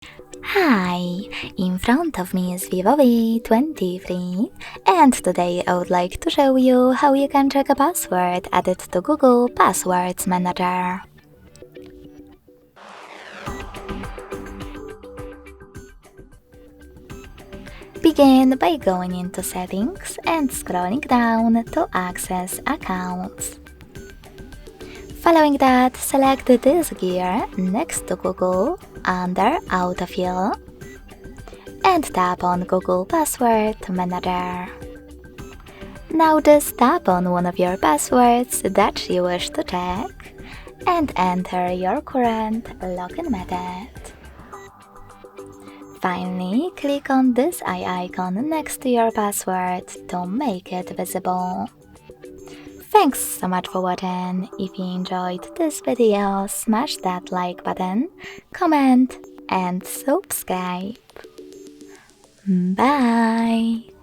Hi, in front of me is VIVO V23 and today I would like to show you how you can check a password added to Google Passwords Manager. Begin by going into Settings and scrolling down to access Accounts. Following that, select this gear next to Google under Autofill and tap on Google Password Manager. Now just tap on one of your passwords that you wish to check and enter your current login method. Finally, click on this eye icon next to your password to make it visible. Thanks so much for watching. If you enjoyed this video, smash that like button, comment and subscribe. Bye!